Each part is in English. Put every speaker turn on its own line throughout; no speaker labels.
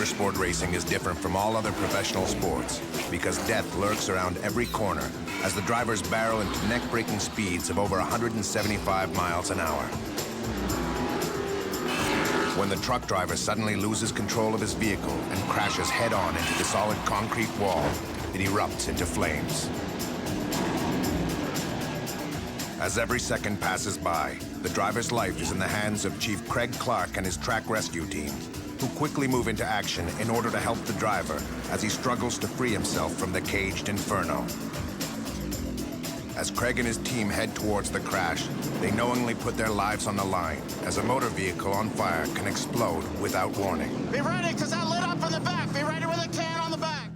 Motorsport racing is different from all other professional sports because death lurks around every corner as the drivers barrel into neck-breaking speeds of over 175 miles an hour. When the truck driver suddenly loses control of his vehicle and crashes head-on into the solid concrete wall, it erupts into flames. As every second passes by, the driver's life is in the hands of Chief Craig Clark and his track rescue team, who quickly move into action in order to help the driver as he struggles to free himself from the caged inferno. As Craig and his team head towards the crash, they knowingly put their lives on the line as a motor vehicle on fire can explode without warning.
Be ready, because that lit up from the back. Be ready with a can on the back.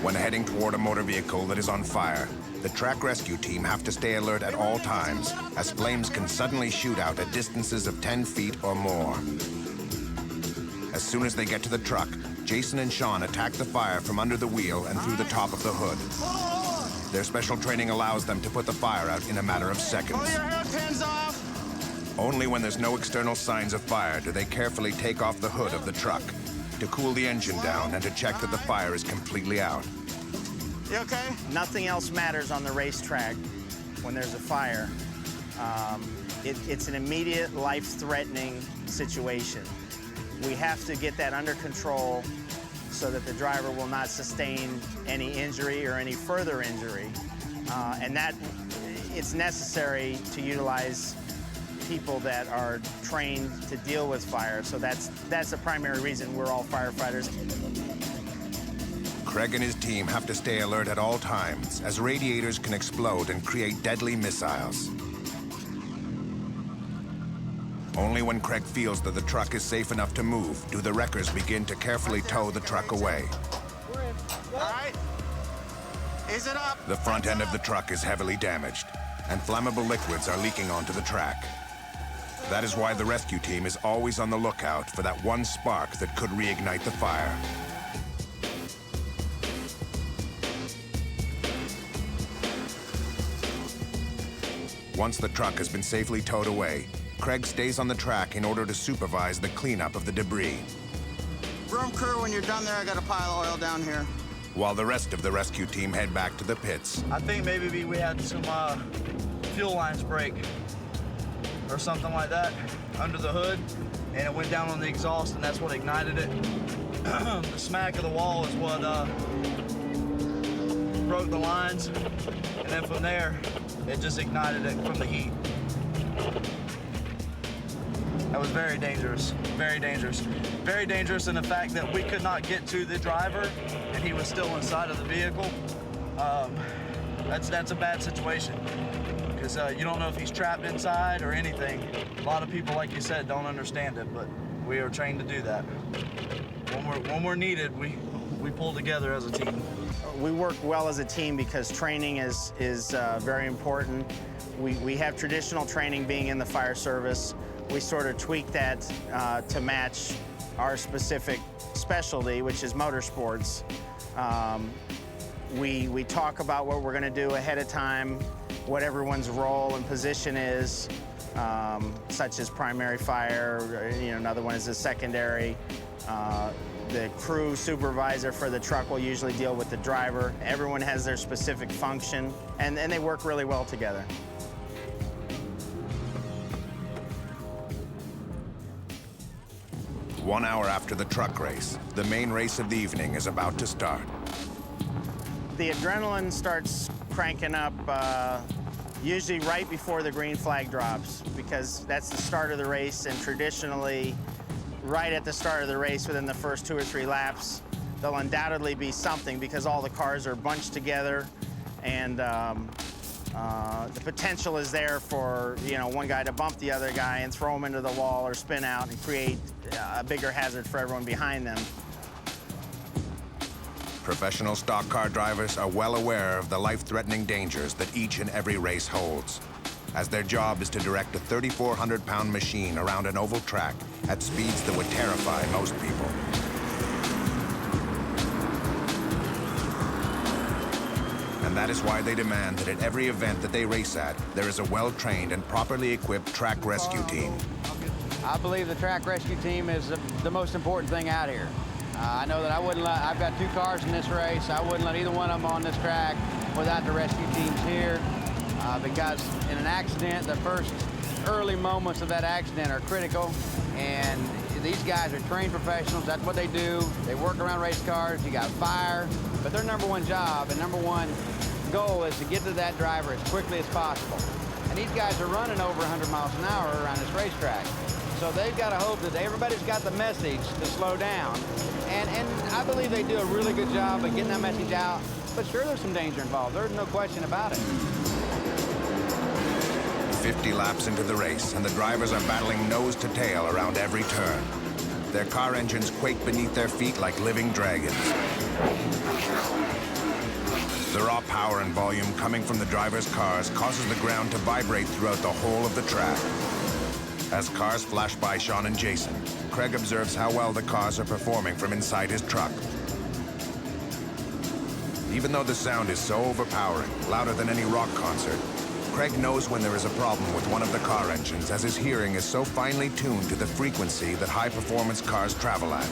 When heading toward a motor vehicle that is on fire, the track rescue team have to stay alert at all times, as flames can suddenly shoot out at distances of 10 feet or more. As soon as they get to the truck, Jason and Sean attack the fire from under the wheel and through the top of the hood. Their special training allows them to put the fire out in a matter of seconds.
Pull your hairpins off.
Only when there's no external signs of fire do they carefully take off the hood of the truck to cool the engine down and to check that the fire is completely out.
You okay?
Nothing else matters on the racetrack when there's a fire. It's an immediate life-threatening situation. We have to get that under control so that the driver will not sustain any injury or any further injury. And that it's necessary to utilize people that are trained to deal with fire. So that's the primary reason we're all firefighters.
Craig and his team have to stay alert at all times as radiators can explode and create deadly missiles. Only when Craig feels that the truck is safe enough to move do the wreckers begin to carefully tow the truck away.
All right. Ease it up.
The front end of the truck is heavily damaged, and flammable liquids are leaking onto the track. That is why the rescue team is always on the lookout for that one spark that could reignite the fire. Once the truck has been safely towed away, Craig stays on the track in order to supervise the cleanup of the debris.
Room crew, when you're done there, I got a pile of oil down here.
While the rest of the rescue team head back to the pits.
I think maybe we had some fuel lines break or something like that under the hood, and it went down on the exhaust, and that's what ignited it. The smack of the wall is what broke the lines, and then from there, it just ignited it from the heat. That was very dangerous, very dangerous. Very dangerous in the fact that we could not get to the driver, and he was still inside of the vehicle. That's a bad situation, because you don't know if he's trapped inside or anything. A lot of people, like you said, don't understand it, but we are trained to do that. When we're needed, we pull together as a team.
We work well as a team because training is very important. We have traditional training being in the fire service. We sort of tweak that to match our specific specialty, which is motorsports. We talk about what we're going to do ahead of time, what everyone's role and position is, such as primary fire, another one is a secondary. The crew supervisor for the truck will usually deal with the driver. Everyone has their specific function, and they work really well together.
One hour after the truck race, the main race of the evening is about to start.
The adrenaline starts cranking up usually right before the green flag drops, because that's the start of the race, and traditionally, right at the start of the race, within the first 2 or 3 laps, there'll undoubtedly be something because all the cars are bunched together, and the potential is there for one guy to bump the other guy and throw him into the wall or spin out and create a bigger hazard for everyone behind them.
Professional stock car drivers are well aware of the life-threatening dangers that each and every race holds, as their job is to direct a 3,400-pound machine around an oval track at speeds that would terrify most people. And that is why they demand that at every event that they race at, there is a well-trained and properly equipped track rescue team.
I believe the track rescue team is the most important thing out here. I know that I've got 2 cars in this race. I wouldn't let either one of them on this track without the rescue teams here. Because in an accident, the first early moments of that accident are critical. And these guys are trained professionals. That's what they do. They work around race cars. You got fire. But their #1 job and #1 goal is to get to that driver as quickly as possible. And these guys are running over 100 miles an hour around this racetrack. So they've got to hope that everybody's got the message to slow down. And I believe they do a really good job of getting that message out. But sure, there's some danger involved. There's no question about it.
50 laps into the race, and the drivers are battling nose to tail around every turn. Their car engines quake beneath their feet like living dragons. The raw power and volume coming from the drivers' cars causes the ground to vibrate throughout the whole of the track. As cars flash by Sean and Jason, Craig observes how well the cars are performing from inside his truck. Even though the sound is so overpowering, louder than any rock concert, Craig knows when there is a problem with one of the car engines, as his hearing is so finely tuned to the frequency that high-performance cars travel at.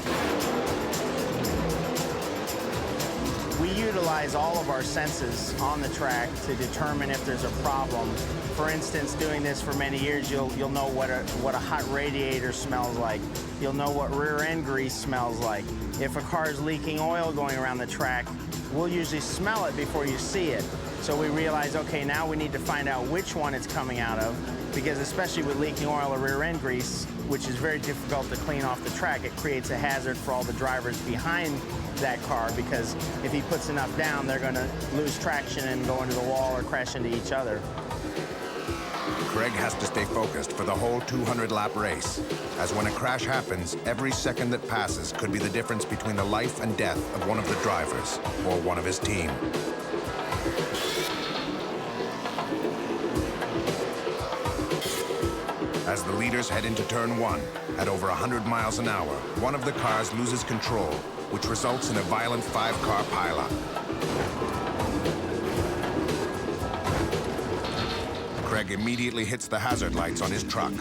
We utilize all of our senses on the track to determine if there's a problem. For instance, doing this for many years, you'll know what a hot radiator smells like. You'll know what rear end grease smells like. If a car is leaking oil going around the track, we'll usually smell it before you see it. So we realize, okay, now we need to find out which one it's coming out of, because especially with leaking oil or rear end grease, which is very difficult to clean off the track, it creates a hazard for all the drivers behind that car, because if he puts enough down, they're going to lose traction and go into the wall or crash into each other.
Craig has to stay focused for the whole 200-lap race, as when a crash happens, every second that passes could be the difference between the life and death of one of the drivers or one of his team. As the leaders head into turn 1, at over 100 miles an hour, one of the cars loses control, which results in a violent 5-car pileup. Craig immediately hits the hazard lights on his truck.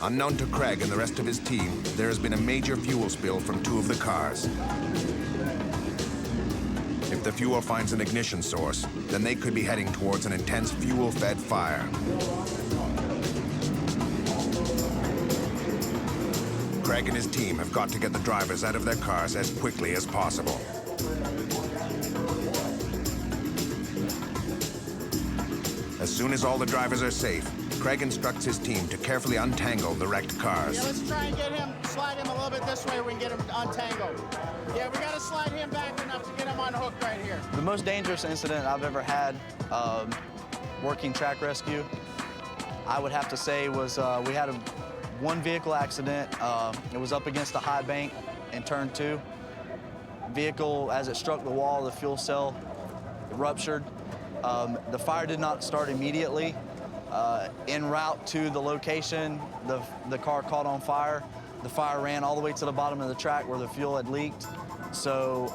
Unknown to Craig and the rest of his team, there has been a major fuel spill from 2 of the cars. If the fuel finds an ignition source, then they could be heading towards an intense fuel-fed fire. Craig and his team have got to get the drivers out of their cars as quickly as possible. As soon as all the drivers are safe, Craig instructs his team to carefully untangle the wrecked cars.
Yeah, let's try and slide him a little bit this way, we can get him untangled. Yeah, we got to slide him back enough to get him on the hook right here.
The most dangerous incident I've ever had working track rescue, I would have to say, was we had one vehicle accident. It was up against a high bank in turn 2. Vehicle, as it struck the wall, the fuel cell ruptured. The fire did not start immediately. En route to the location, the car caught on fire. The fire ran all the way to the bottom of the track where the fuel had leaked. So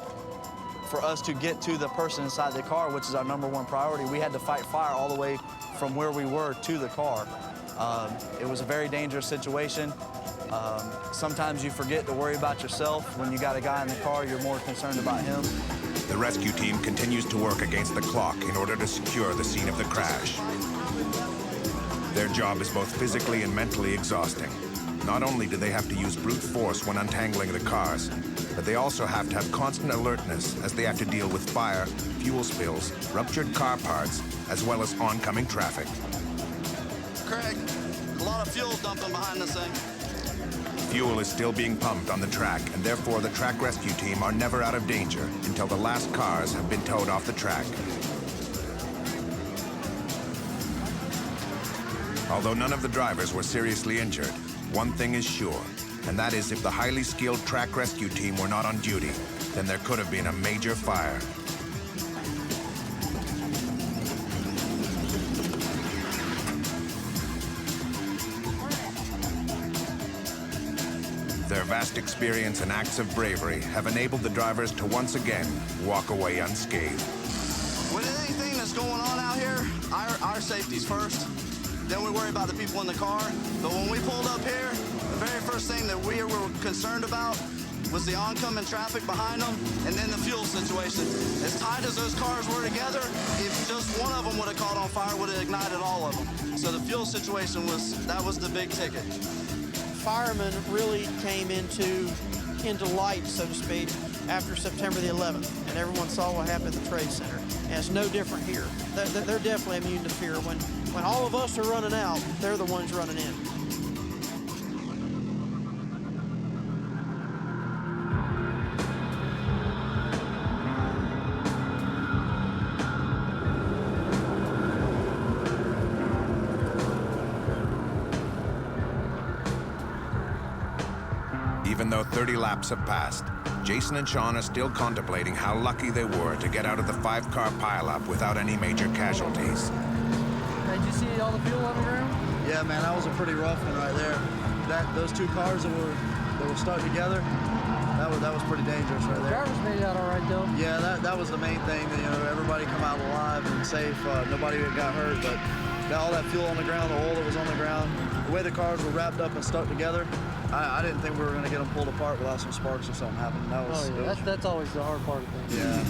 for us to get to the person inside the car, which is our #1 priority, we had to fight fire all the way from where we were to the car. It was a very dangerous situation. Sometimes you forget to worry about yourself. When you got a guy in the car, you're more concerned about him.
The rescue team continues to work against the clock in order to secure the scene of the crash. Their job is both physically and mentally exhausting. Not only do they have to use brute force when untangling the cars, but they also have to have constant alertness as they have to deal with fire, fuel spills, ruptured car parts, as well as oncoming traffic.
Craig, a lot of fuel dumping behind this thing.
Fuel is still being pumped on the track, and therefore the track rescue team are never out of danger until the last cars have been towed off the track. Although none of the drivers were seriously injured, one thing is sure, and that is if the highly skilled track rescue team were not on duty, then there could have been a major fire. Their vast experience and acts of bravery have enabled the drivers to once again walk away unscathed.
With anything that's going on out here, our safety's first. Then we worry about the people in the car. But when we pulled up here, the very first thing that we were concerned about was the oncoming traffic behind them, and then the fuel situation. As tight as those cars were together, if just one of them would have caught on fire, would have ignited all of them. So the fuel situation was the big ticket.
Firemen really came into light, so to speak, after September the 11th, and everyone saw what happened at the Trade Center. And it's no different here. They're definitely immune to fear. When all of us are running out, they're the ones running in.
Even though 30 laps have passed, Jason and Sean are still contemplating how lucky they were to get out of the 5-car pileup without any major casualties.
Did you see all the fuel on the ground?
Yeah, man, that was a pretty rough one right there. Those two cars that were stuck together, that was pretty dangerous right there.
Drivers made it out all right, though.
Yeah, that was the main thing. That, everybody come out alive and safe. Nobody got hurt, but all that fuel on the ground, the oil that was on the ground, the way the cars were wrapped up and stuck together, I didn't think we were going to get them pulled apart without some sparks or something happening.
That's always the hard part of things.
Yeah.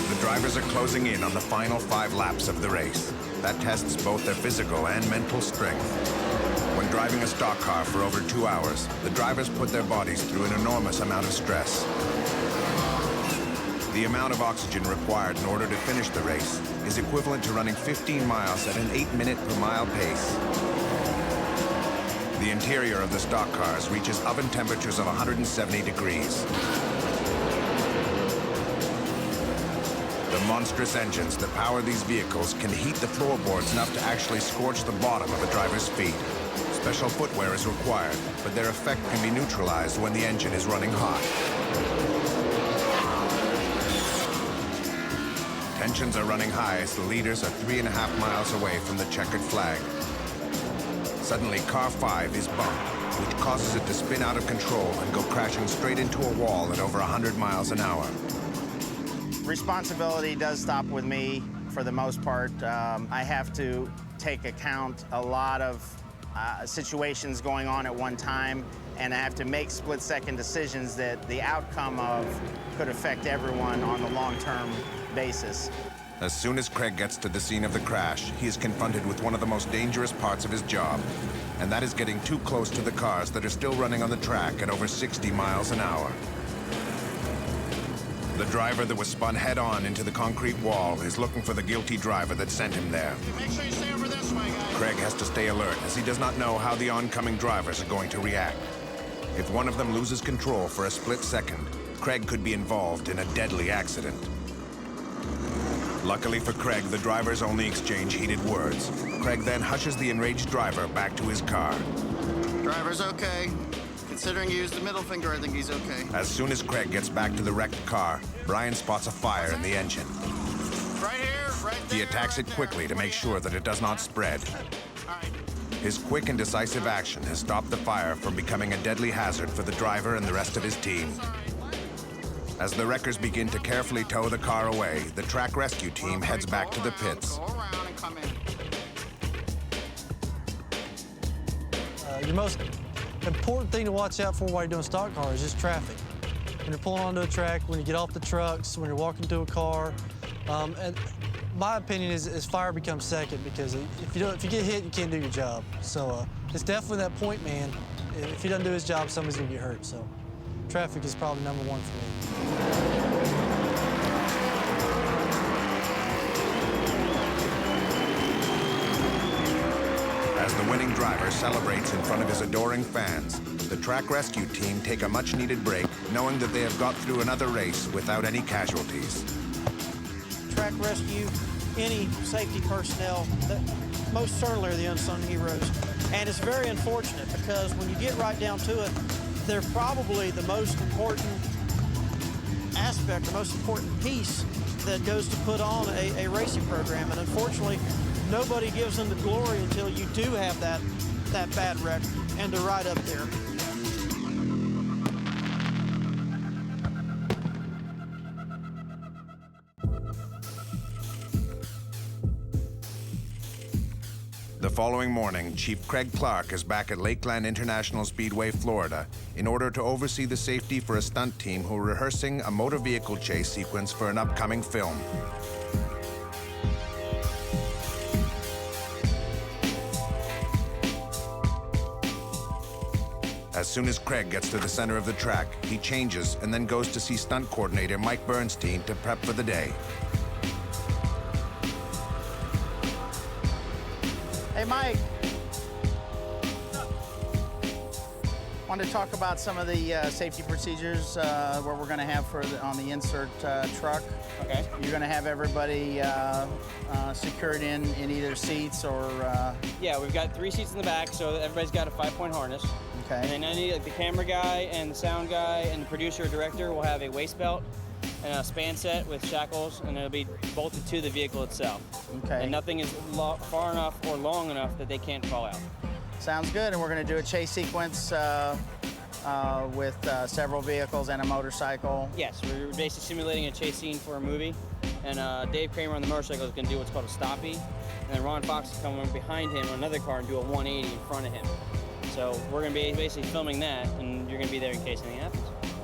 The drivers are closing in on the final 5 laps of the race. That tests both their physical and mental strength. When driving a stock car for over 2 hours, the drivers put their bodies through an enormous amount of stress. The amount of oxygen required in order to finish the race is equivalent to running 15 miles at an 8-minute-per-mile pace. The interior of the stock cars reaches oven temperatures of 170 degrees. The monstrous engines that power these vehicles can heat the floorboards enough to actually scorch the bottom of a driver's feet. Special footwear is required, but their effect can be neutralized when the engine is running hot. Tensions are running high as the leaders are 3.5 miles away from the checkered flag. Suddenly, car 5 is bumped, which causes it to spin out of control and go crashing straight into a wall at over 100 miles an hour.
Responsibility does stop with me for the most part. I have to take account a lot of situations going on at one time, and I have to make split-second decisions that the outcome of could affect everyone on the long-term basis.
As soon as Craig gets to the scene of the crash, he is confronted with one of the most dangerous parts of his job, and that is getting too close to the cars that are still running on the track at over 60 miles an hour. The driver that was spun head-on into the concrete wall is looking for the guilty driver that sent him there.
Make sure you stay over this way, guys.
Craig has to stay alert as he does not know how the oncoming drivers are going to react. If one of them loses control for a split second, Craig could be involved in a deadly accident. Luckily for Craig, the drivers only exchange heated words. Craig then hushes the enraged driver back to his car.
Driver's okay. Considering you used the middle finger, I think he's okay.
As soon as Craig gets back to the wrecked car, Brian spots a fire in the engine.
Right here, right there.
He attacks it quickly to make sure that it does not spread.
All right.
His quick and decisive action has stopped the fire from becoming a deadly hazard for the driver and the rest of his team. As the wreckers begin to carefully tow the car away, the track rescue team heads back to the pits.
Go around and come in.
Your most important thing to watch out for while you're doing stock cars is just traffic. When you're pulling onto a track, when you get off the trucks, when you're walking to a car. And my opinion is fire becomes second, because if you get hit, you can't do your job. So it's definitely that point man. If he doesn't do his job, somebody's gonna get hurt. So traffic is probably number one for me.
As the winning driver celebrates in front of his adoring fans, the track rescue team take a much-needed break, knowing that they have got through another race without any casualties.
Track rescue, any safety personnel, that most certainly are the unsung heroes. And it's very unfortunate because when you get right down to it, they're probably the most important aspect, the most important piece that goes to put on a racing program. And unfortunately, nobody gives them the glory until you do have that bad wreck and they're right up there.
The following morning, Chief Craig Clark is back at Lakeland International Speedway, Florida, in order to oversee the safety for a stunt team who are rehearsing a motor vehicle chase sequence for an upcoming film. As soon as Craig gets to the center of the track, he changes and then goes to see stunt coordinator Mike Bernstein to prep for the day.
Hey, Mike. Wanted to talk about some of the safety procedures what we're going to have on the insert truck.
Okay.
You're going to have everybody secured in either seats or...
Yeah, we've got 3 seats in the back, so everybody's got a 5-point harness.
Okay.
And then the camera guy and the sound guy and the producer or director will have a waist belt and a span set with shackles, and it'll be bolted to the vehicle itself.
Okay.
And nothing is far enough or long enough that they can't fall out.
Sounds good, and we're going to do a chase sequence with several vehicles and a motorcycle.
Yes, we're basically simulating a chase scene for a movie, and Dave Kramer on the motorcycle is going to do what's called a stoppie, and then Ron Fox is coming behind him on another car and do a 180 in front of him. So we're going to be basically filming that, and you're going to be there in case anything happens.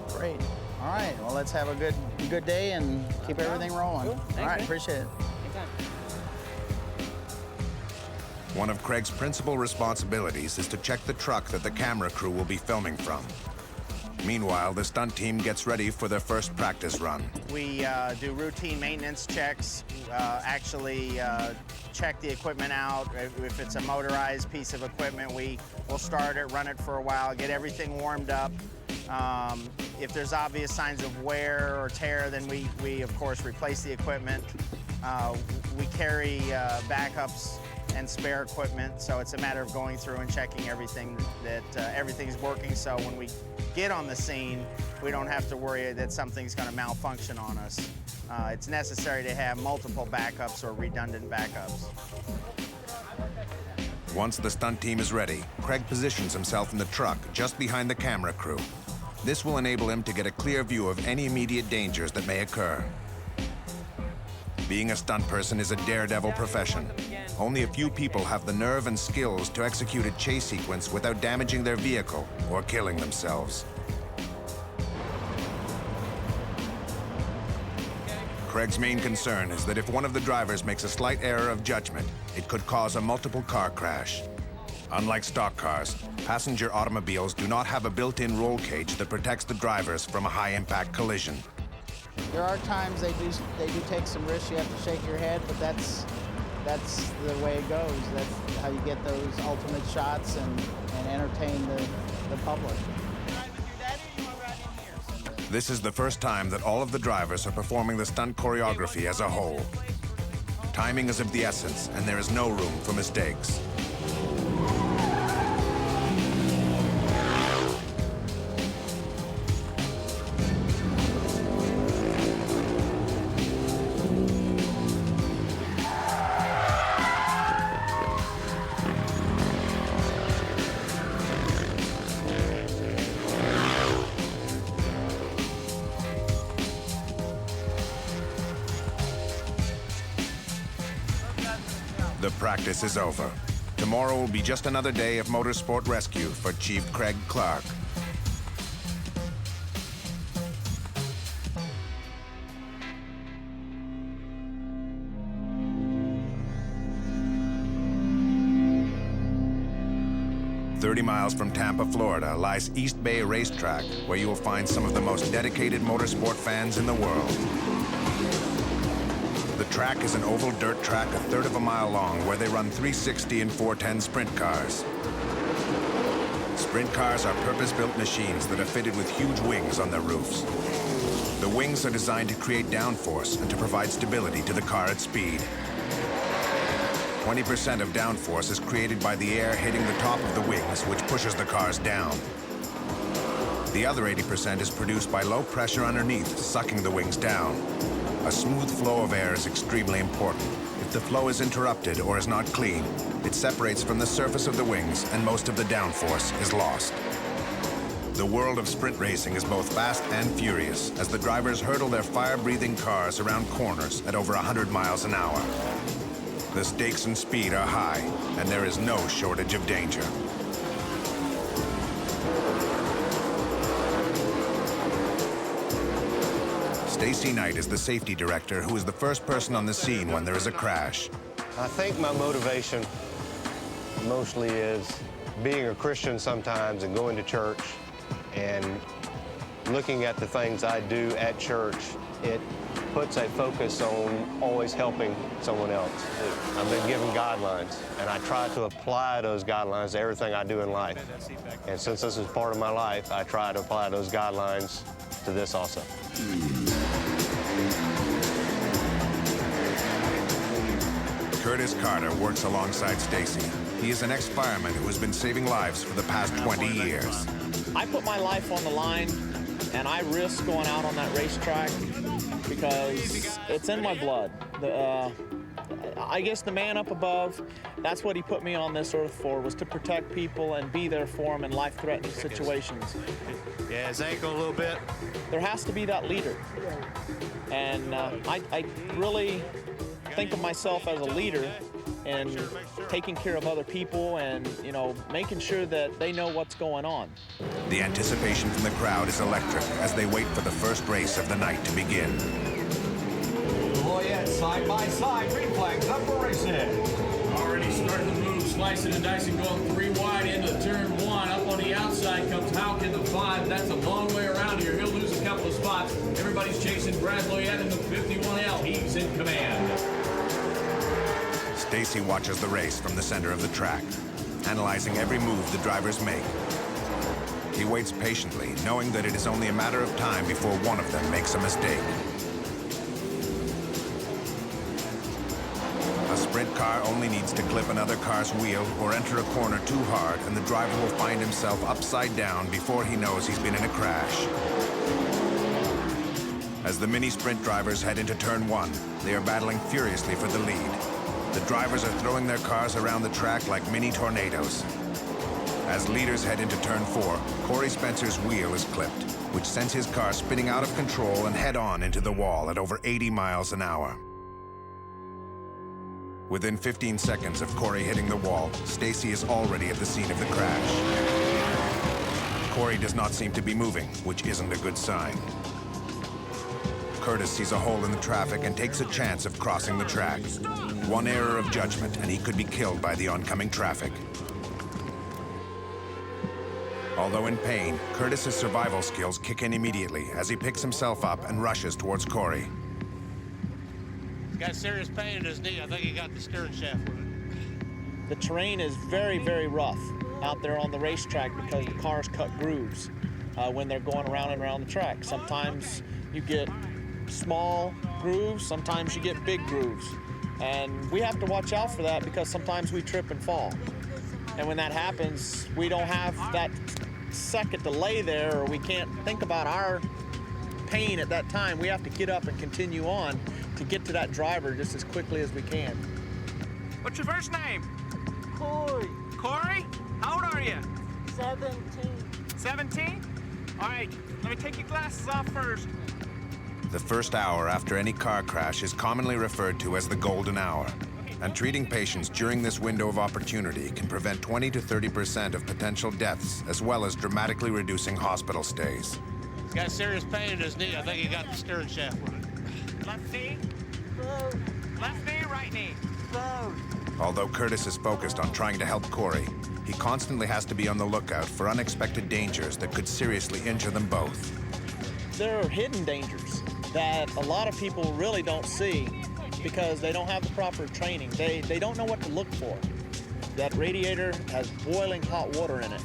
Great. All right, well, let's have a good day and keep everything rolling.
Cool. Thanks,
All right,
man.
appreciate it.
Anytime.
One of Craig's principal responsibilities is to check the truck that the camera crew will be filming from. Meanwhile, the stunt team gets ready for their first practice run.
We do routine maintenance checks, actually check the equipment out. If it's a motorized piece of equipment, we'll start it, run it for a while, get everything warmed up. If there's obvious signs of wear or tear, then we of course replace the equipment. We carry backups and spare equipment, so it's a matter of going through and checking everything that everything's working, so when we get on the scene, we don't have to worry that something's going to malfunction on us. It's necessary to have multiple backups or redundant backups.
Once the stunt team is ready, Craig positions himself in the truck just behind the camera crew. This will enable him to get a clear view of any immediate dangers that may occur. Being a stunt person is a daredevil profession. Only a few people have the nerve and skills to execute a chase sequence without damaging their vehicle or killing themselves. Craig's main concern is that if one of the drivers makes a slight error of judgment, it could cause a multiple car crash. Unlike stock cars, passenger automobiles do not have a built-in roll cage that protects the drivers from a high-impact collision.
There are times they do take some risks. You have to shake your head, but that's the way it goes. That's how you get those ultimate shots and entertain the public.
This is the first time that all of the drivers are performing the stunt choreography as a whole. Timing is of the essence, and there is no room for mistakes. The practice is over. Tomorrow will be just another day of motorsport rescue for Chief Craig Clark. "30 miles from Tampa, Florida, lies East Bay Racetrack, where you will find some of the most dedicated motorsport fans in the world. The track is an oval dirt track a third of a mile long where they run 360 and 410 sprint cars. Sprint cars are purpose-built machines that are fitted with huge wings on their roofs. The wings are designed to create downforce and to provide stability to the car at speed. 20% of downforce is created by the air hitting the top of the wings, which pushes the cars down. The other 80% is produced by low pressure underneath, sucking the wings down. A smooth flow of air is extremely important. If the flow is interrupted or is not clean, it separates from the surface of the wings and most of the downforce is lost. The world of sprint racing is both fast and furious as the drivers hurdle their fire-breathing cars around corners at over 100 miles an hour. The stakes and speed are high, and there is no shortage of danger. Stacy Knight is the safety director who is the first person on the scene when there is a crash.
I think my motivation mostly is being a Christian sometimes and going to church and looking at the things I do at church. It puts a focus on always helping someone else. I've been given guidelines, and I try to apply those guidelines to everything I do in life. And since this is part of my life, I try to apply those guidelines to this also.
Curtis Carter works alongside Stacy. He is an ex-fireman who has been saving lives for the past 20 years.
I put my life on the line, and I risk going out on that racetrack because it's in my blood. I guess the man up above, that's what he put me on this earth for, was to protect people and be there for them in life-threatening situations.
Yeah, his ankle a little bit.
There has to be that leader. And I really think of myself as a leader and taking care of other people and, you know, making sure that they know what's going on.
The anticipation from the crowd is electric as they wait for the first race of the night to begin.
Oh yeah, side by side, green flags up for racing.
Already starting to move, slicing and dicing, going 3 wide into turn 1. Up on the outside comes Houck in the 5. That's a long way around here. He'll lose a couple of spots. Everybody's chasing Bradley in the 51L. He's in command.
Stacy watches the race from the center of the track, analyzing every move the drivers make. He waits patiently, knowing that it is only a matter of time before one of them makes a mistake. A sprint car only needs to clip another car's wheel or enter a corner too hard, and the driver will find himself upside down before he knows he's been in a crash. As the mini sprint drivers head into turn 1, they are battling furiously for the lead. The drivers are throwing their cars around the track like mini tornadoes. As leaders head into turn 4, Corey Spencer's wheel is clipped, which sends his car spinning out of control and head-on into the wall at over 80 miles an hour. Within 15 seconds of Corey hitting the wall, Stacy is already at the scene of the crash. Corey does not seem to be moving, which isn't a good sign. Curtis sees a hole in the traffic and takes a chance of crossing the track. One error of judgment, and he could be killed by the oncoming traffic. Although in pain, Curtis's survival skills kick in immediately as he picks himself up and rushes towards Corey.
He's got serious pain in his knee. I think he got the steering shaft with it.
The terrain is very, very rough out there on the racetrack because the cars cut grooves when they're going around and around the track. Sometimes you get small grooves, sometimes you get big grooves. And we have to watch out for that because sometimes we trip and fall. And when that happens, we don't have that second to lay there, or we can't think about our pain at that time. We have to get up and continue on to get to that driver just as quickly as we can.
What's your first name?
Corey.
Corey? How old are you?
17.
17? All right, let me take your glasses off first.
The first hour after any car crash is commonly referred to as the golden hour. And treating patients during this window of opportunity can prevent 20 to 30% of potential deaths, as well as dramatically reducing hospital stays.
He's got serious pain in his knee. I think he got the steering shaft with it.
Left knee?
Both.
Left knee, right knee?
Both.
Although Curtis is focused on trying to help Corey, he constantly has to be on the lookout for unexpected dangers that could seriously injure them both.
There are hidden dangers that a lot of people really don't see because they don't have the proper training. They don't know what to look for. That radiator has boiling hot water in it.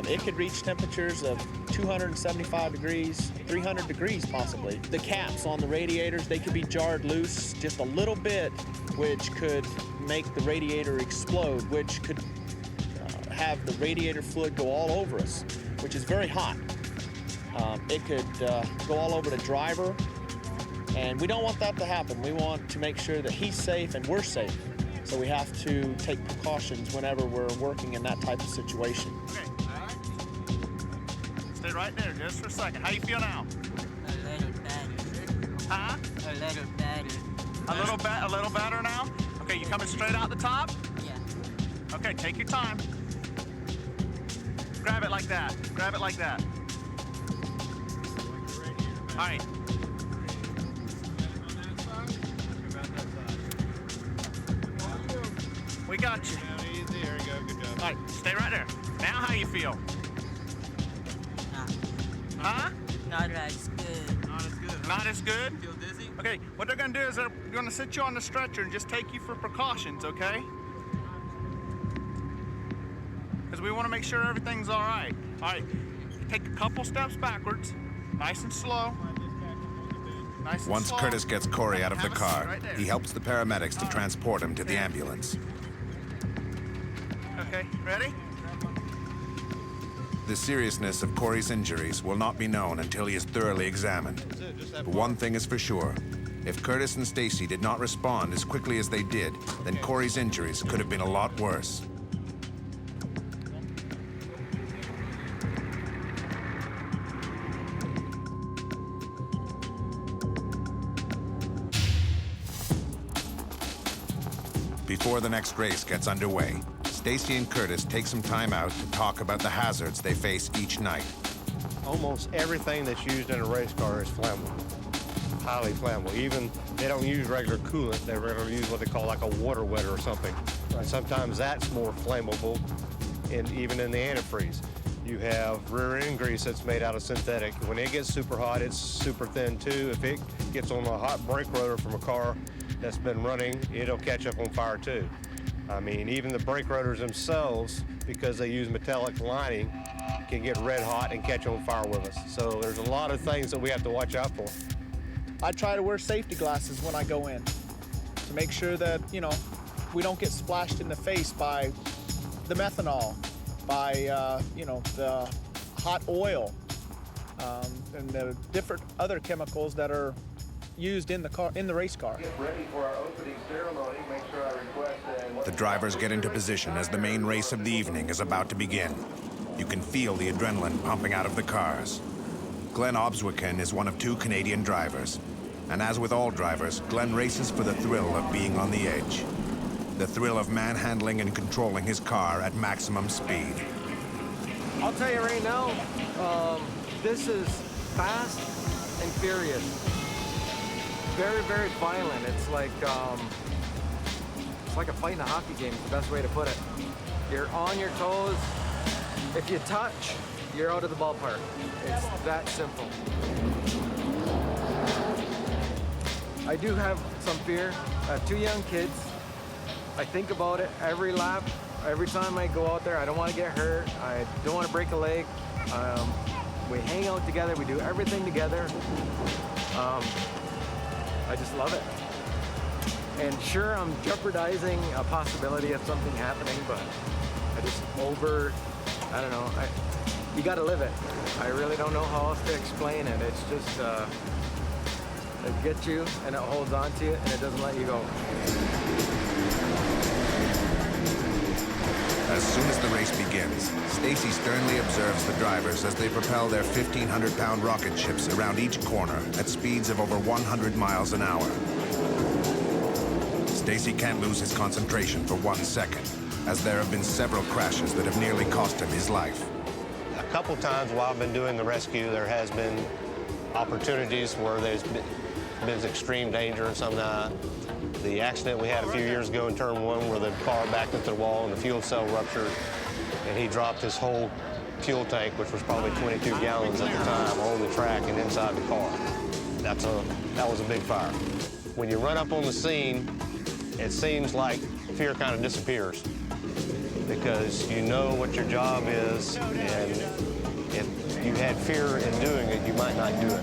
It could reach temperatures of 275 degrees, 300 degrees possibly. The caps on the radiators, they could be jarred loose just a little bit, which could make the radiator explode, which could have the radiator fluid go all over us, which is very hot. It could go all over the driver, and we don't want that to happen. We want to make sure that he's safe and we're safe. So we have to take precautions whenever we're working in that type of situation.
Okay, all right. Stay right there just for a second. How you feel now?
A little better.
Huh?
A little better.
A little better now? Okay, you coming straight out the top?
Yeah.
Okay, take your time. Grab it like that. Grab it like that. All right. We got you.
Easy, there you go, good job.
All right, stay right there. Now how you feel? Huh?
Not as good.
Not as good. Not as good?
Feel dizzy?
Okay, what they're gonna do is they're gonna sit you on the stretcher and just take you for precautions, okay? Because we want to make sure everything's all right. All right, take a couple steps backwards, nice and slow. Nice and
Once
slow.
Curtis gets Corey out of the
Have a seat
car,
right there.
he helps the paramedics to transport him to the ambulance.
Okay, ready?
The seriousness of Corey's injuries will not be known until he is thoroughly examined. But one thing is for sure. If Curtis and Stacy did not respond as quickly as they did, then Corey's injuries could have been a lot worse. Before the next race gets underway, Stacy and Curtis take some time out to talk about the hazards they face each night.
Almost everything that's used in a race car is flammable, highly flammable. Even they don't use regular coolant, they regularly use what they call like a water wetter or something. And sometimes that's more flammable, even in the antifreeze. You have rear end grease that's made out of synthetic. When it gets super hot, it's super thin too. If it gets on a hot brake rotor from a car that's been running, it'll catch up on fire too. I mean, even the brake rotors themselves, because they use metallic lining, can get red hot and catch on fire with us. So there's a lot of things that we have to watch out for.
I try to wear safety glasses when I go in to make sure that, you know, we don't get splashed in the face by the methanol, by, you know, the hot oil, and the different other chemicals that are used in the car, in the race car.
Get ready for our opening ceremony. Make sure I request that.
The drivers get into position as the main race of the evening is about to begin. You can feel the adrenaline pumping out of the cars. Glenn Obswicken is one of 2 Canadian drivers. And as with all drivers, Glenn races for the thrill of being on the edge. The thrill of manhandling and controlling his car at maximum speed.
I'll tell you right now, this is fast and furious. Very, very violent. It's like a fight in a hockey game, is the best way to put it. You're on your toes. If you touch, you're out of the ballpark. It's that simple. I do have some fear. I have 2 young kids. I think about it every lap. Every time I go out there, I don't want to get hurt. I don't want to break a leg. We hang out together. We do everything together. I just love it. And sure, I'm jeopardizing a possibility of something happening, but I don't know. You got to live it. I really don't know how else to explain it. It's just, it gets you and it holds on to you and it doesn't let you go.
As soon as the race begins, Stacy sternly observes the drivers as they propel their 1,500-pound rocket ships around each corner at speeds of over 100 miles an hour. Stacy can't lose his concentration for 1 second, as there have been several crashes that have nearly cost him his life.
A couple times while I've been doing the rescue, there has been opportunities where there's been extreme danger and something. The accident we had a few years ago in turn 1 where the car backed into the wall and the fuel cell ruptured and he dropped his whole fuel tank, which was probably 22 gallons at the time, on the track and inside the car. That was a big fire. When you run up on the scene, it seems like fear kind of disappears because you know what your job is, and if you had fear in doing it, you might not do it.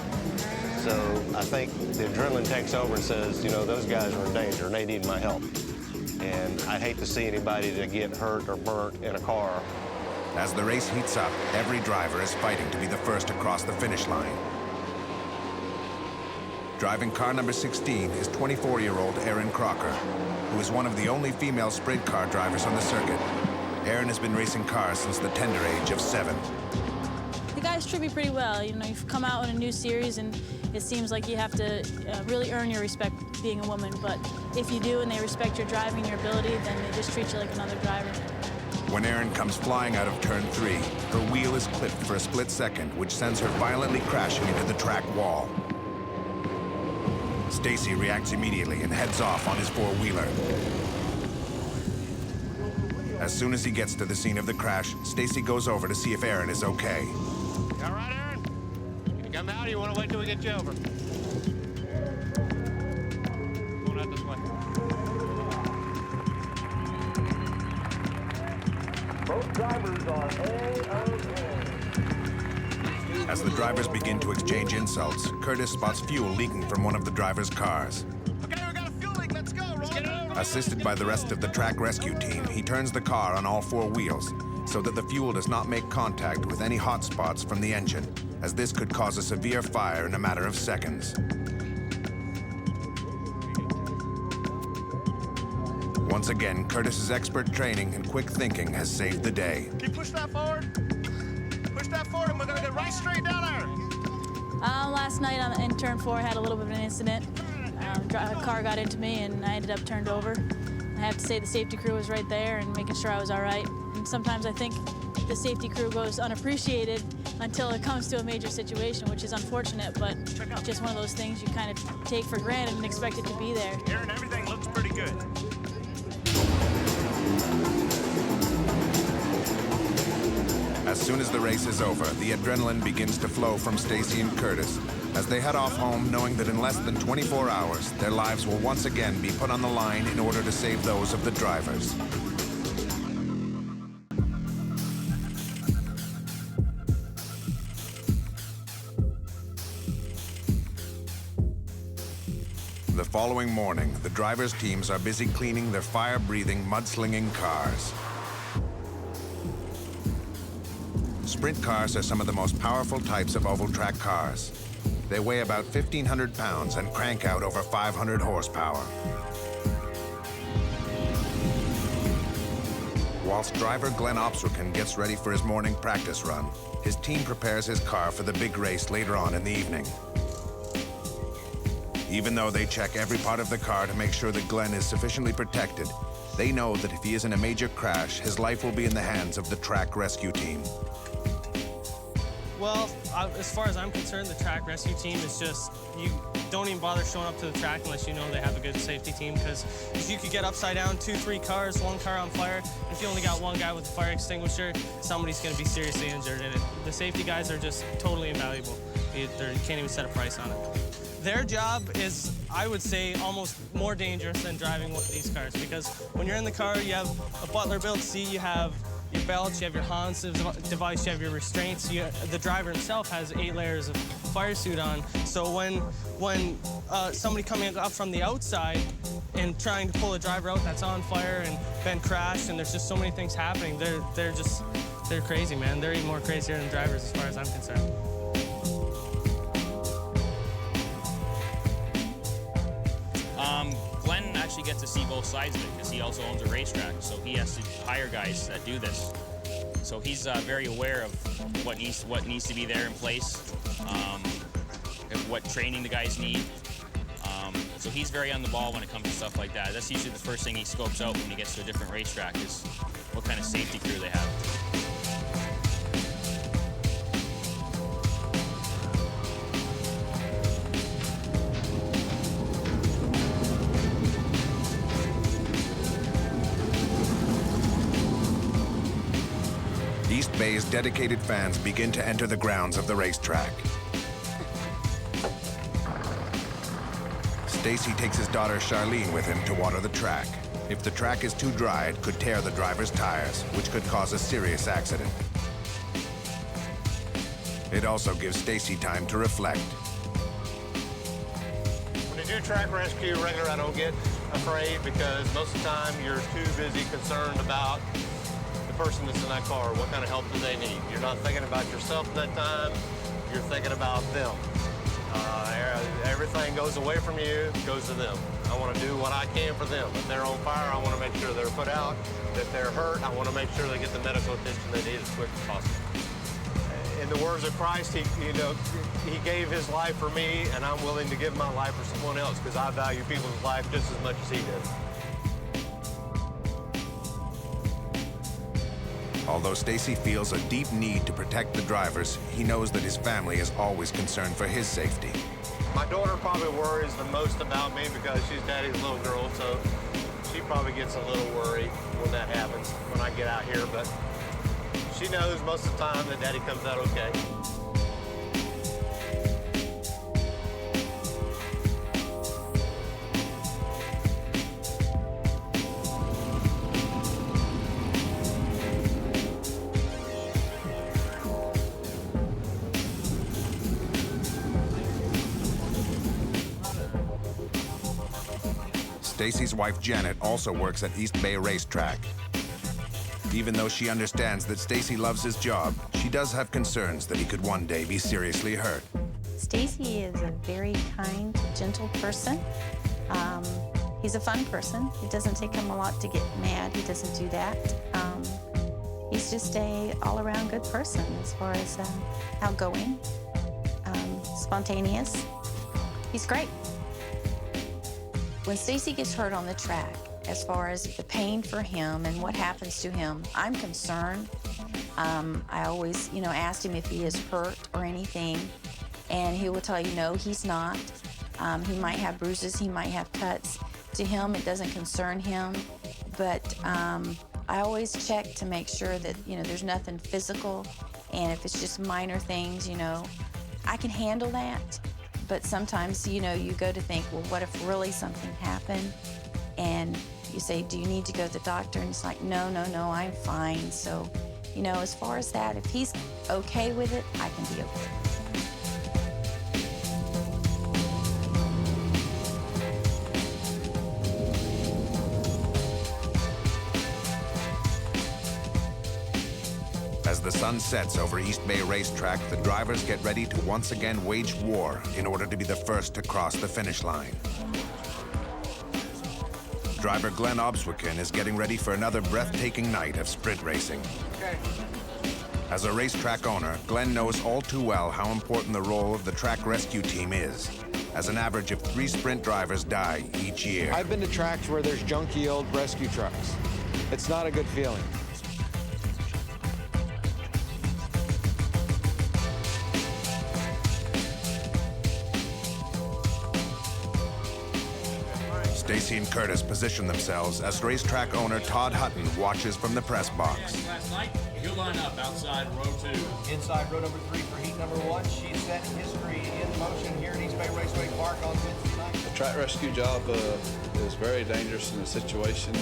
So I think the adrenaline takes over and says, you know, those guys are in danger and they need my help. and I'd hate to see anybody to get hurt or burnt in a car.
As the race heats up, every driver is fighting to be the first across the finish line. Driving car number 16 is 24-year-old Erin Crocker, who is one of the only female sprint car drivers on the circuit. Erin has been racing cars since the tender age of 7.
The guys treat me pretty well. You know, you've come out in a new series, and it seems like you have to really earn your respect being a woman. But if you do and they respect your driving, your ability, then they just treat you like another driver.
When Erin comes flying out of turn 3, her wheel is clipped for a split second, which sends her violently crashing into the track wall. Stacy reacts immediately and heads off on his four-wheeler. As soon as he gets to the scene of the crash, Stacy goes over to see if Erin is okay.
You all right, Erin? Can you come out, or you want to wait till we get you over? Going out this way.
Both drivers are A-OK.
As the drivers begin to exchange insults, Curtis spots fuel leaking from one of the driver's cars.
Okay, we got a fuel leak. Let's go.
Assisted by the rest of the track rescue team, he turns the car on all 4 wheels so that the fuel does not make contact with any hot spots from the engine, as this could cause a severe fire in a matter of seconds. Once again, Curtis's expert training and quick thinking has saved the day.
Can you push that forward? Push that forward, and we're gonna get right straight down there.
Last night in turn 4, I had a little bit of an incident. A car got into me, and I ended up turned over. I have to say the safety crew was right there and making sure I was all right. And sometimes I think the safety crew goes unappreciated until it comes to a major situation, which is unfortunate, but it's just one of those things you kind of take for granted and expect it to be there.
Erin, everything looks pretty good.
As soon as the race is over, the adrenaline begins to flow from Stacy and Curtis as they head off home, knowing that in less than 24 hours, their lives will once again be put on the line in order to save those of the drivers. The following morning, the drivers' teams are busy cleaning their fire-breathing, mud-slinging cars. Sprint cars are some of the most powerful types of oval track cars. They weigh about 1,500 pounds and crank out over 500 horsepower. Whilst driver Glenn Opswicken gets ready for his morning practice run, his team prepares his car for the big race later on in the evening. Even though they check every part of the car to make sure that Glenn is sufficiently protected, they know that if he is in a major crash, his life will be in the hands of the track rescue team.
Well, as far as I'm concerned, the track rescue team is just, you don't even bother showing up to the track unless you know they have a good safety team, because if you could get upside down, 2, 3 cars, 1 car on fire, and if you only got 1 guy with a fire extinguisher, somebody's going to be seriously injured in it. The safety guys are just totally invaluable. You can't even set a price on it. Their job is, I would say, almost more dangerous than driving one of these cars, because when you're in the car, you have a Butler-built seat, you have your belts, you have your Hans device, you have your restraints. The driver himself has 8 layers of fire suit on. So when somebody coming up from the outside and trying to pull a driver out that's on fire and been crashed, and there's just so many things happening, they're crazy, man. They're even more crazier than drivers as far as I'm concerned.
Glenn actually gets to see both sides of it because he also owns a racetrack, so he has to hire guys that do this. So he's very aware of what needs to be there in place, what training the guys need. So he's very on the ball when it comes to stuff like that. That's usually the first thing he scopes out when he gets to a different racetrack is what kind of safety crew they have.
East Bay's dedicated fans begin to enter the grounds of the racetrack. Stacy takes his daughter Charlene with him to water the track. If the track is too dry, it could tear the driver's tires, which could cause a serious accident. It also gives Stacy time to reflect.
When I do track rescue regular, I don't get
afraid because most of the time you're too busy concerned about the person that's in that car. What kind of help do they need? You're not thinking about yourself at that time. You're thinking about them. Everything goes away from you, goes to them. I want to do what I can for them. If they're on fire, I want to make sure they're put out. If they're hurt, I want to make sure they get the medical attention they need as quick as possible. In the words of Christ, he gave his life for me, and I'm willing to give my life for someone else because I value people's life just as much as he did.
Although Stacy feels a deep need to protect the drivers, he knows that his family is always concerned for his safety.
My daughter probably worries the most about me because she's daddy's little girl, so she probably gets a little worried when that happens, when I get out here, but she knows most of the time that daddy comes out okay.
Stacy's wife, Janet, also works at East Bay Racetrack. Even though she understands that Stacy loves his job, she does have concerns that he could one day be seriously hurt.
Stacy is a very kind, gentle person. He's a fun person. It doesn't take him a lot to get mad. He doesn't do that. He's just a all-around good person as far as outgoing, spontaneous. He's great. When Stacy gets hurt on the track, as far as the pain for him and what happens to him, I'm concerned. I always, asked him if he is hurt or anything, and he will tell you, no, he's not. He might have bruises, he might have cuts. To him, it doesn't concern him, but I always check to make sure that, there's nothing physical, and if it's just minor things, I can handle that. But sometimes, you go to think, well, what if really something happened? And you say, do you need to go to the doctor? And it's like, no, I'm fine. So, as far as that, if he's okay with it, I can deal with it.
As the sun sets over East Bay Racetrack, the drivers get ready to once again wage war in order to be the first to cross the finish line. Driver Glenn Obswicken is getting ready for another breathtaking night of sprint racing. As a racetrack owner, Glenn knows all too well how important the role of the track rescue team is, as an average of 3 sprint drivers die each year.
I've been to tracks where there's junky old rescue trucks. It's not a good feeling.
Stacy and Curtis position themselves as racetrack owner Todd Hutton watches from the press box.
Last night, he'll line up outside row 2.
Inside row number 3 for heat number 1. She's setting history in motion here at East Bay Raceway Park on Wednesday night.
The track rescue job is very dangerous in a situation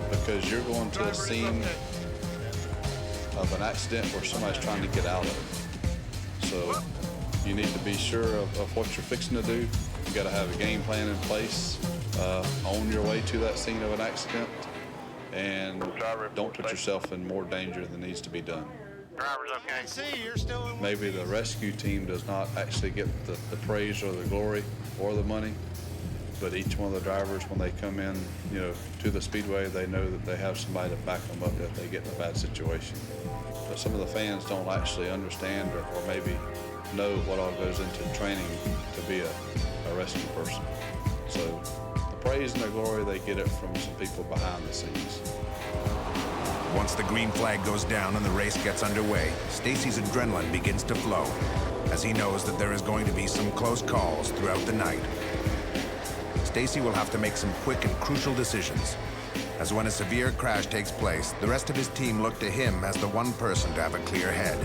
because you're going to a scene of an accident where somebody's trying to get out of it. So you need to be sure of what you're fixing to do. You got to have a game plan in place on your way to that scene of an accident, and don't put yourself in more danger than needs to be done.
Driver's okay. See, you're still in.
Maybe the rescue team does not actually get the praise or the glory or the money, but each one of the drivers, when they come in, to the Speedway, they know that they have somebody to back them up if they get in a bad situation. But some of the fans don't actually understand or maybe know what all goes into training to be a rescue person. So the praise and the glory, they get it from some people behind the scenes.
Once the green flag goes down and the race gets underway, Stacy's adrenaline begins to flow, as he knows that there is going to be some close calls throughout the night. Stacy will have to make some quick and crucial decisions, as when a severe crash takes place, the rest of his team look to him as the one person to have a clear head.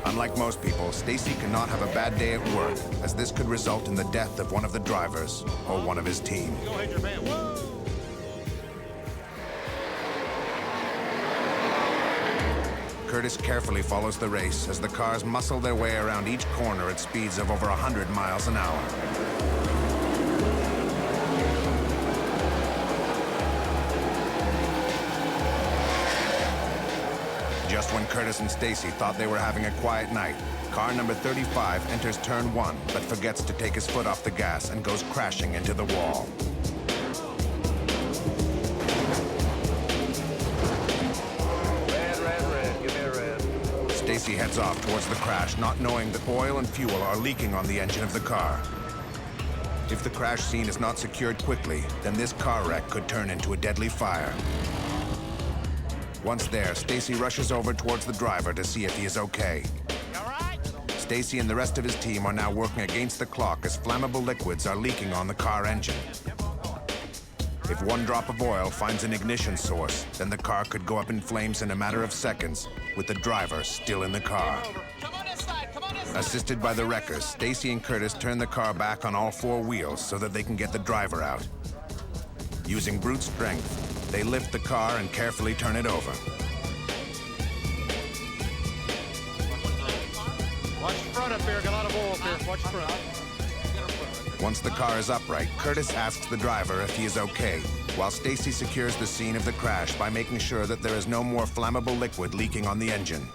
Unlike most people, Stacy cannot have a bad day at work, as this could result in the death of one of the drivers or one of his team.
Go ahead, your man. Whoa!
Curtis carefully follows the race as the cars muscle their way around each corner at speeds of over 100 miles an hour. Just when Curtis and Stacy thought they were having a quiet night, car number 35 enters turn 1, but forgets to take his foot off the gas and goes crashing into the wall.
Red, give me a red.
Stacy heads off towards the crash, not knowing that oil and fuel are leaking on the engine of the car. If the crash scene is not secured quickly, then this car wreck could turn into a deadly fire. Once there, Stacy rushes over towards the driver to see if he is okay. Stacy and the rest of his team are now working against the clock as flammable liquids are leaking on the car engine. If one drop of oil finds an ignition source, then the car could go up in flames in a matter of seconds, with the driver still in the car. Assisted by the wreckers, Stacy and Curtis turn the car back on all 4 wheels so that they can get the driver out. Using brute strength, they lift the car and carefully turn it over.
Watch the front up here. Got a lot of oil up here. Watch the front.
Once the car is upright, Curtis asks the driver if he is okay, while Stacy secures the scene of the crash by making sure that there is no more flammable liquid leaking on the engine.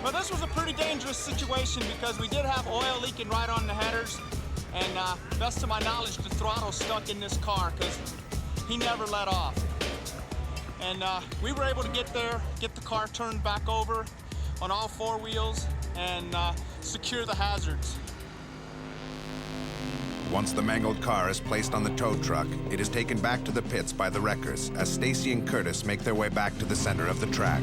Well, this was a pretty dangerous situation because we did have oil leaking right on the headers, and best to my knowledge, the throttle stuck in this car because he never let off. And we were able to get there, get the car turned back over on all 4 wheels, and secure the hazards.
Once the mangled car is placed on the tow truck, it is taken back to the pits by the wreckers as Stacy and Curtis make their way back to the center of the track.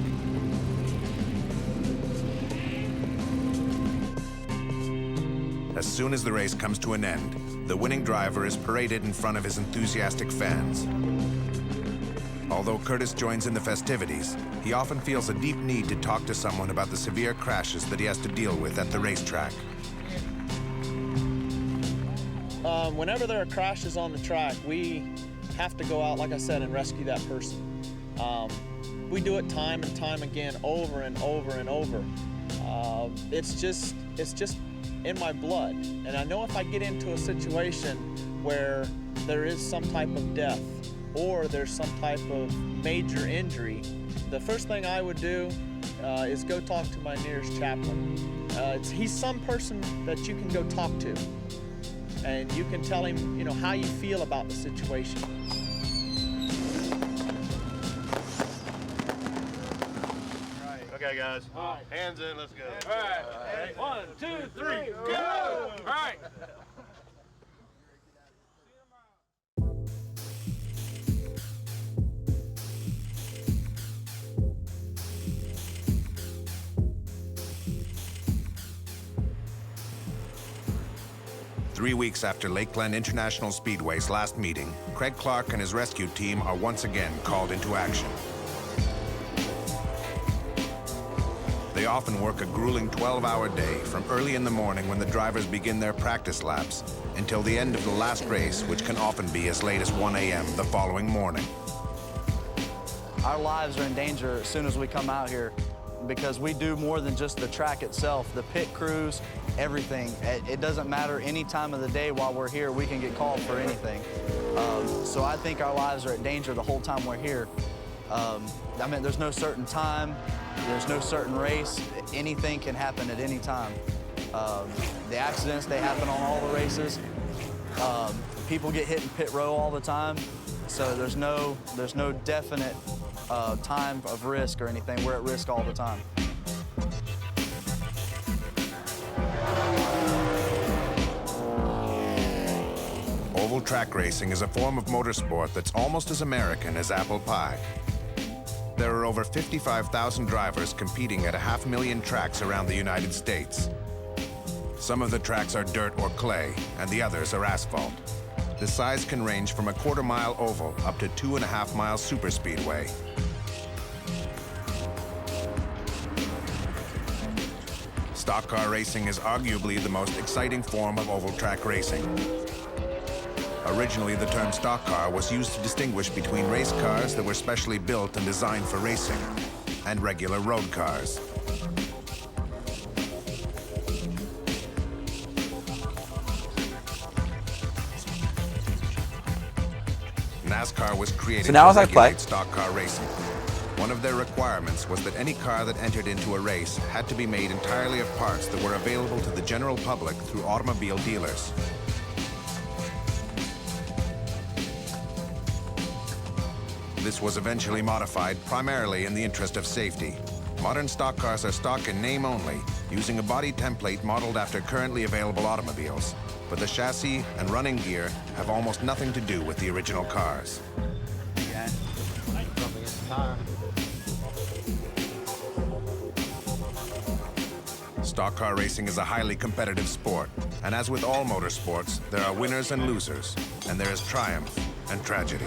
As soon as the race comes to an end, the winning driver is paraded in front of his enthusiastic fans. Although Curtis joins in the festivities, he often feels a deep need to talk to someone about the severe crashes that he has to deal with at the racetrack.
Whenever there are crashes on the track, we have to go out, like I said, and rescue that person. We do it time and time again, over and over and over. It's just in my blood. And I know if I get into a situation where there is some type of death or there's some type of major injury, the first thing I would do is go talk to my nearest chaplain. He's some person that you can go talk to, and you can tell him, you know, how you feel about the situation.
Okay, guys. All right. Hands in, let's go.
All right. 1, 2, 3, go! All right.
3 weeks after Lakeland International Speedway's last meeting, Craig Clark and his rescue team are once again called into action. They often work a grueling 12-hour day from early in the morning when the drivers begin their practice laps until the end of the last race, which can often be as late as 1 a.m. the following morning.
Our lives are in danger as soon as we come out here because we do more than just the track itself, the pit crews, everything. It doesn't matter any time of the day while we're here, we can get called for anything. So I think our lives are in danger the whole time we're here. I mean, there's no certain time, there's no certain race, anything can happen at any time. The accidents, they happen on all the races. People get hit in pit row all the time, so there's no definite time of risk or anything. We're at risk all the time.
Oval track racing is a form of motorsport that's almost as American as apple pie. There are over 55,000 drivers competing at 500,000 tracks around the United States. Some of the tracks are dirt or clay, and the others are asphalt. The size can range from a quarter-mile oval up to 2.5-mile superspeedway. Stock car racing is arguably the most exciting form of oval track racing. Originally, the term stock car was used to distinguish between race cars that were specially built and designed for racing and regular road cars. NASCAR was created
So now
to
as I play-
regulate stock car racing. One of their requirements was that any car that entered into a race had to be made entirely of parts that were available to the general public through automobile dealers. This was eventually modified primarily in the interest of safety. Modern stock cars are stock in name only, using a body template modeled after currently available automobiles. But the chassis and running gear have almost nothing to do with the original cars. Stock car racing is a highly competitive sport, and as with all motorsports, there are winners and losers, and there is triumph and tragedy.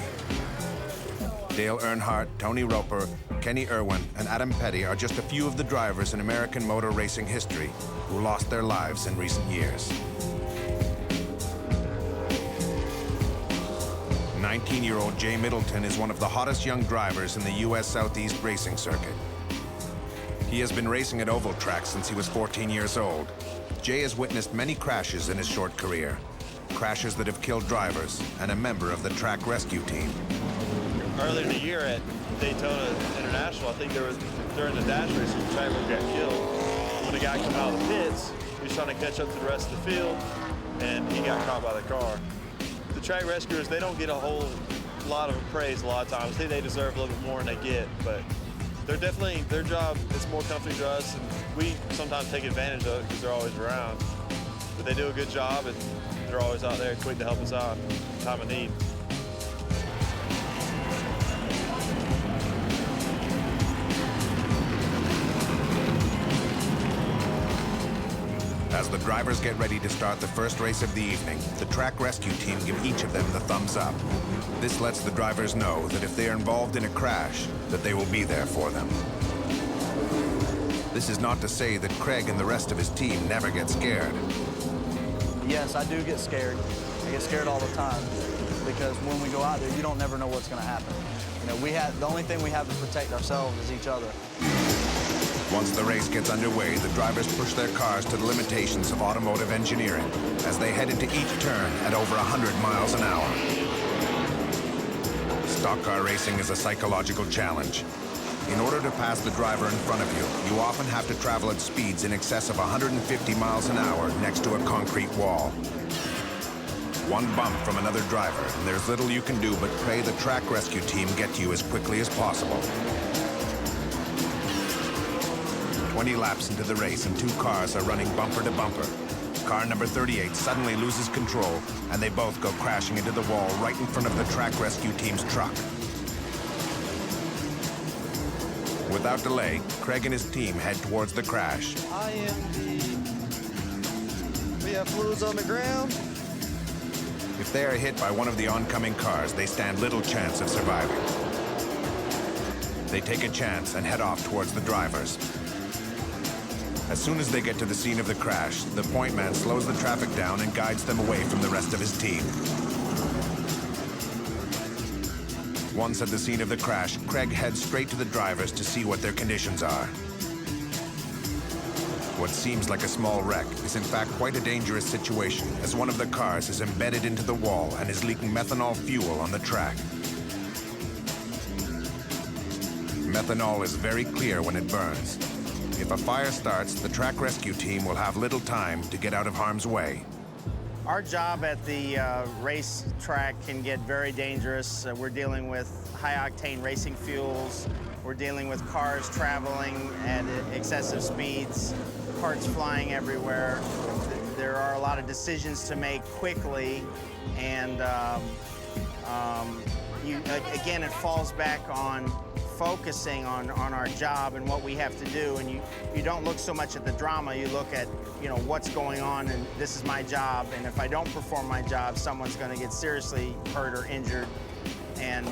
Dale Earnhardt, Tony Roper, Kenny Irwin, and Adam Petty are just a few of the drivers in American motor racing history who lost their lives in recent years. 19-year-old Jay Middleton is one of the hottest young drivers in the U.S. Southeast racing circuit. He has been racing at oval tracks since he was 14 years old. Jay has witnessed many crashes in his short career. Crashes that have killed drivers and a member of the track rescue team.
Earlier in the year at Daytona International, I think there was, during the dash race, the driver got killed. When the guy came out of the pits, he was trying to catch up to the rest of the field, and he got caught by the car. The track rescuers, they don't get a whole lot of praise a lot of times. I think they deserve a little bit more than they get, but they're definitely, their job is more comforting to us, and we sometimes take advantage of it because they're always around. But they do a good job, and they're always out there quick to help us out in time of need.
As the drivers get ready to start the first race of the evening, the track rescue team give each of them the thumbs up. This lets the drivers know that if they are involved in a crash, that they will be there for them. This is not to say that Craig and the rest of his team never get scared.
Yes, I do get scared. I get scared all the time because when we go out there, you don't never know what's going to happen. You know, the only thing we have to protect ourselves is each other.
Once the race gets underway, the drivers push their cars to the limitations of automotive engineering as they head into each turn at over 100 miles an hour. Stock car racing is a psychological challenge. In order to pass the driver in front of you, you often have to travel at speeds in excess of 150 miles an hour next to a concrete wall. One bump from another driver, and there's little you can do but pray the track rescue team get to you as quickly as possible. 20 laps into the race and two cars are running bumper to bumper. Car number 38 suddenly loses control, and they both go crashing into the wall right in front of the track rescue team's truck. Without delay, Craig and his team head towards the crash.
We have fluids on the ground.
If they are hit by one of the oncoming cars, they stand little chance of surviving. They take a chance and head off towards the drivers. As soon as they get to the scene of the crash, the point man slows the traffic down and guides them away from the rest of his team. Once at the scene of the crash, Craig heads straight to the drivers to see what their conditions are. What seems like a small wreck is in fact quite a dangerous situation, as one of the cars is embedded into the wall and is leaking methanol fuel on the track. Methanol is very clear when it burns. If a fire starts, the track rescue team will have little time to get out of harm's way.
Our job at the racetrack can get very dangerous. We're dealing with high-octane racing fuels. We're dealing with cars traveling at excessive speeds, parts flying everywhere. There are a lot of decisions to make quickly, and again, it falls back on focusing on our job and what we have to do, and you don't look so much at the drama, you look at, you know, what's going on, and this is my job, and if I don't perform my job, someone's going to get seriously hurt or injured, and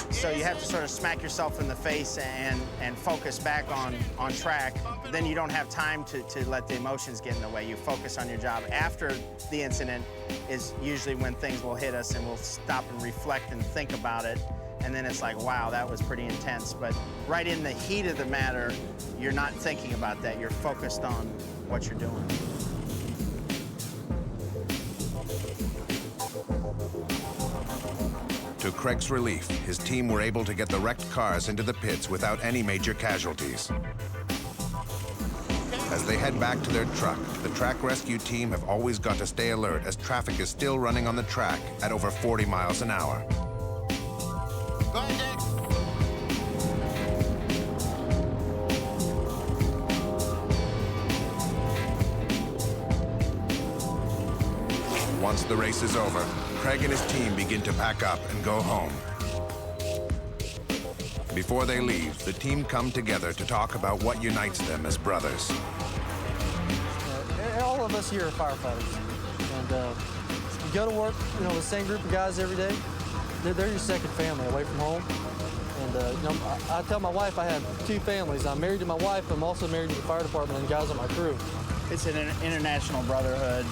so you have to sort of smack yourself in the face and focus back on track. But then you don't have time to let the emotions get in the way. You focus on your job. After the incident is usually when things will hit us and we'll stop and reflect and think about it. And then it's like, wow, that was pretty intense. But right in the heat of the matter, you're not thinking about that. You're focused on what you're doing.
To To Craig's relief, his team were able to get the wrecked cars into the pits without any major casualties. As they head back to their truck, the track rescue team have always got to stay alert as traffic is still running on the track at over 40 miles an hour.
Go ahead, Dick.
Once the race is over, Craig and his team begin to pack up and go home. Before they leave, the team come together to talk about what unites them as brothers.
All of us here are firefighters, and you go to work, the same group of guys every day. They're your second family away from home. And I tell my wife I have two families. I'm married to my wife. I'm also married to the fire department and the guys on my crew.
It's an international brotherhood,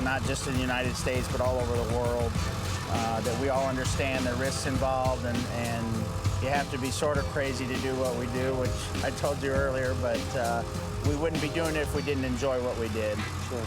not just in the United States, but all over the world, that we all understand the risks involved, and you have to be sort of crazy to do what we do, which I told you earlier, but we wouldn't be doing it if we didn't enjoy what we did.
Sure.